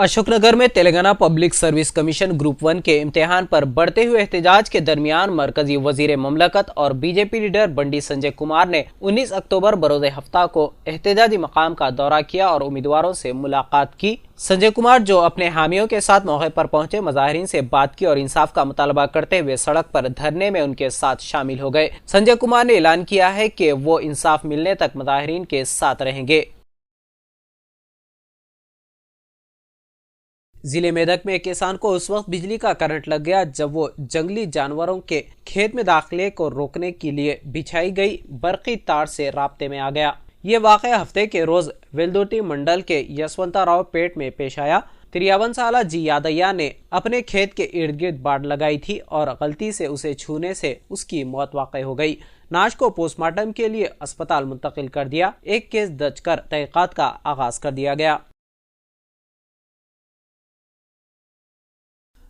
अशोक नगर में Telangana public service commission group 1 के इम्तिहान पर बढ़ते हुए एहतजाज के दरमियान मरकजी वजीर ममलकत और बीजेपी लीडर बंडी संजय कुमार ने 19 अक्टूबर बरोज़ हफ्ता को एहतजाजी मकाम का दौरा किया और उम्मीदवारों से मुलाकात की। संजय कुमार, जो अपने हामियों के साथ मौके पर पहुंचे, मुजाहिरीन से बात की और इंसाफ का मुतालबा करते हुए सड़क पर धरने में उनके साथ शामिल हो गए। संजय कुमार ने ऐलान किया है कि वो इंसाफ मिलने तक मुजाहिरीन के साथ रहेंगे। जिले मेदक में एक किसान को उस वक्त बिजली का करंट लग गया जब वो जंगली जानवरों के खेत में दाखिले को रोकने के लिए बिछाई गई बरकी तार से राब्ते में आ गया। ये वाक़या हफ्ते के रोज वेल्दोटी मंडल के यशवंतराव पेट में पेश आया। 53 साला जी यादయ్య ने अपने खेत के इर्द गिर्द बाड़ लगाई थी और गलती से उसे छूने से उसकी मौत वाक़ई हो गई। नाश को पोस्टमार्टम के लिए अस्पताल मुंतकिल कर दिया। एक केस दर्ज कर तहकीकात का आगाज कर दिया गया।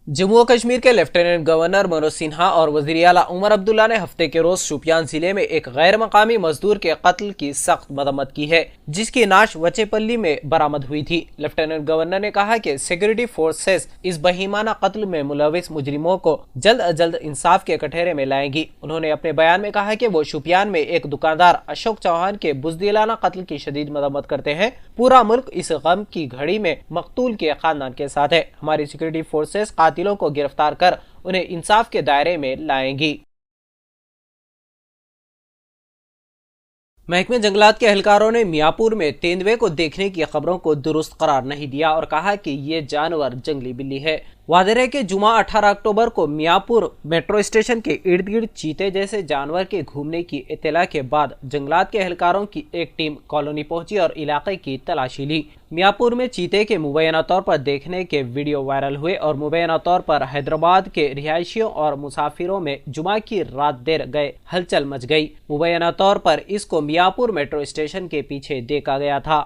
जम्मू और कश्मीर के लेफ्टिनेंट गवर्नर मनोज सिन्हा और वजीर आला उमर अब्दुल्ला ने हफ्ते के रोज शोपियान जिले में एक गैर मकामी मजदूर के कत्ल की सख्त मदम्मत की है, जिसकी नाश वचेपल्ली में बरामद हुई थी। लेफ्टिनेंट गवर्नर ने कहा कि सिक्योरिटी फोर्सेस इस बहीमाना कत्ल में मुलविस मुजरिमों को जल्द अज जल्द इंसाफ के कटहरे में लाएंगी। उन्होंने अपने बयान में कहा कि वो शोपियान में एक दुकानदार अशोक चौहान के बुज़दिलाना कत्ल की शदीद मदम्मत करते हैं। पूरा मुल्क इस गम की घड़ी में मकतूल के खानदान के साथ है। हमारी सिक्योरिटी फोर्सेस कातिलों को गिरफ्तार कर उन्हें इंसाफ के दायरे में लाएंगी। महकमे जंगलात के एहलकारों ने मियापुर में तेंदुए को देखने की खबरों को दुरुस्त करार नहीं दिया और कहा कि ये जानवर जंगली बिल्ली है। वादे है कि जुमा 18 अक्टूबर को मियापुर मेट्रो स्टेशन के इर्द गिर्द चीते जैसे जानवर के घूमने की इत्तला के बाद जंगलात के एहलकारों की एक टीम कॉलोनी पहुंची और इलाके की तलाशी ली। मियापुर में चीते के मुबैना तौर पर देखने के वीडियो वायरल हुए और मुबैना तौर पर हैदराबाद के रिहायशियों और मुसाफिरों में जुमा की रात देर गए हलचल मच गई। मुबैना तौर पर इसको मियापुर मेट्रो स्टेशन के पीछे देखा गया था।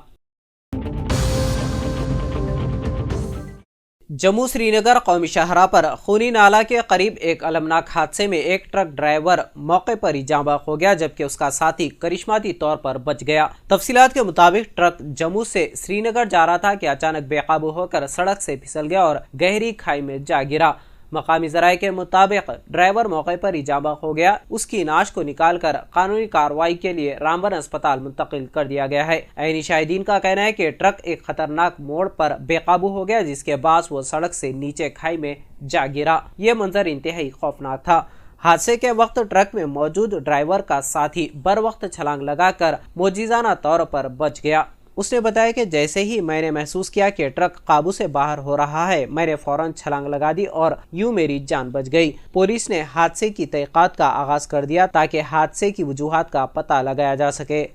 जम्मू श्रीनगर कौमी शाहरा पर खूनी नाला के करीब एक अलमनाक हादसे में एक ट्रक ड्राइवर मौके पर ही जाँ बहक हो गया, जबकि उसका साथी करिश्माती तौर पर बच गया। तफसीलात के मुताबिक ट्रक जम्मू से श्रीनगर जा रहा था कि अचानक बेकाबू होकर सड़क से फिसल गया और गहरी खाई में जा गिरा। मकामी जराये के मुताबिक ड्राइवर मौके पर ही जाँ बहक हो गया। उसकी नाश को निकालकर कानूनी कार्रवाई के लिए रामबन अस्पताल मुंतकिल कर दिया गया है। ऐनी शाहिदीन का कहना है कि ट्रक एक खतरनाक मोड़ पर बेकाबू हो गया, जिसके बाद वो सड़क से नीचे खाई में जा गिरा। ये मंजर इंतहाई खौफनाक था। हादसे के वक्त ट्रक में मौजूद ड्राइवर का साथी बर वक्त छलांग लगाकर मोजिजाना तौर पर बच गया। उसने बताया कि जैसे ही मैंने महसूस किया कि ट्रक काबू से बाहर हो रहा है, मैंने फौरन छलांग लगा दी और यूं मेरी जान बच गई। पुलिस ने हादसे की तहकीकात का आगाज कर दिया ताकि हादसे की वजूहात का पता लगाया जा सके।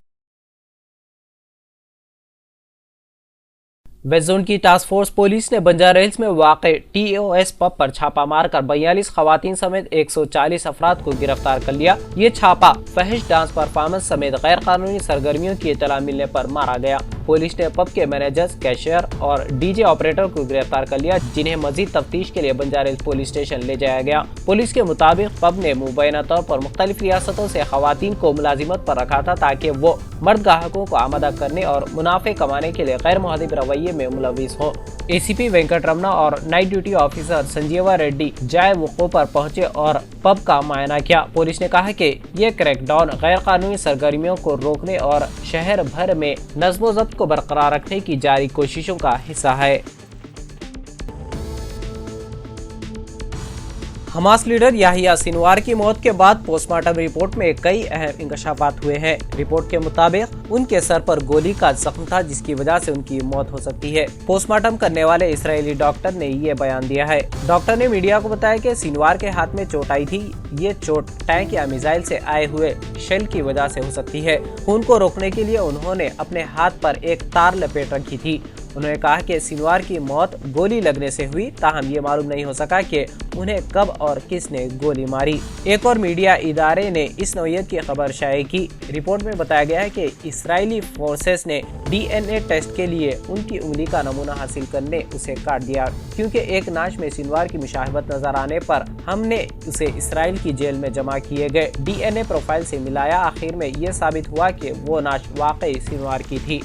वेस्ट जोन की टास्क फोर्स पुलिस ने बंजारा हिल्स में वाक़े TOS पब पर छापा मारकर 42 खवातीन समेत 140 अफराद को गिरफ्तार कर लिया। ये छापा फहिश डांस परफॉर्मेंस समेत गैर कानूनी सरगर्मियों की इत्तला मिलने पर मारा गया। पुलिस ने पब के मैनेजर्स, कैशियर और DJ ऑपरेटर को गिरफ्तार कर लिया, जिन्हें मजीद तफ्तीश के लिए बंजारा हिल्स पुलिस स्टेशन ले जाया गया। पुलिस के मुताबिक पब ने मुबैना तौर पर मुख्तलिफ रियासतों से खवातीन को मुलाजिमत पर रखा था ताकि वो मर्द ग्राहकों को आमादा करने और मुनाफे कमाने के लिए गैर मुहद्दिब रवैये में मुलविस हो। ACP वेंकट रमना और night duty officer Sanjeeva Reddy जाए वक़ूफ़ पर पहुंचे और पब का मुआयना किया। पुलिस ने कहा कि ये क्रैकडाउन गैर कानूनी सरगर्मियों को रोकने और शहर भर में नज़्म ज़ब्त को बरकरार रखने की जारी कोशिशों का हिस्सा है। हमास लीडर याहिया सिनवार की मौत के बाद पोस्टमार्टम रिपोर्ट में कई अहम इंकशाफात हुए हैं। रिपोर्ट के मुताबिक उनके सर पर गोली का जख्म था, जिसकी वजह से उनकी मौत हो सकती है। पोस्टमार्टम करने वाले इसराइली डॉक्टर ने ये बयान दिया है। डॉक्टर ने मीडिया को बताया कि सिनवार के हाथ में चोट आई थी। ये चोट टैंक या मिसाइल से आए हुए शेल की वजह से हो सकती है। खून को रोकने के लिए उन्होंने अपने हाथ पर एक तार लपेट रखी थी। उन्होंने कहा कि सिनवार की मौत गोली लगने से हुई, ताहम ये मालूम नहीं हो सका कि उन्हें कब और किसने गोली मारी। एक और मीडिया इदारे ने इस नौयत की खबर शाये की। रिपोर्ट में बताया गया है कि इसराइली फोर्सेस ने DNA टेस्ट के लिए उनकी उंगली का नमूना हासिल करने उसे काट दिया, क्योंकि एक नाश में सिनवार की मुशाहबत नजर आने पर हमने उसे इसराइल की जेल में जमा किए गए DNA प्रोफाइल से मिलाया। आखिर में ये साबित हुआ कि वो नाश वाकई सिनवार की थी।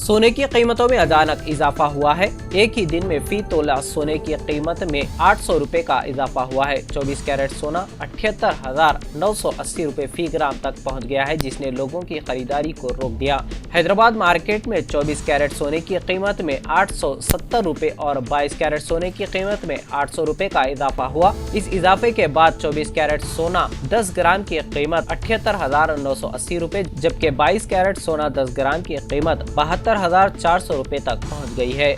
सोने की कीमतों में अचानक इजाफा हुआ है। एक ही दिन में फी तोला सोने की कीमत में 800 रुपए का इजाफा हुआ है। 24 कैरेट सोना 78,980 रुपए फी ग्राम तक पहुंच गया है, जिसने लोगों की खरीदारी को रोक दिया। हैदराबाद मार्केट में 24 कैरेट सोने की कीमत में 870 रुपए और 22 कैरेट सोने की कीमत में 800 रुपए का इजाफा हुआ। इस इजाफे के बाद 24 कैरेट सोना 10 ग्राम की कीमत 78,980 रुपए, जबकि 22 कैरेट सोना 10 ग्राम की कीमत 72,400 रुपए तक पहुंच गई है।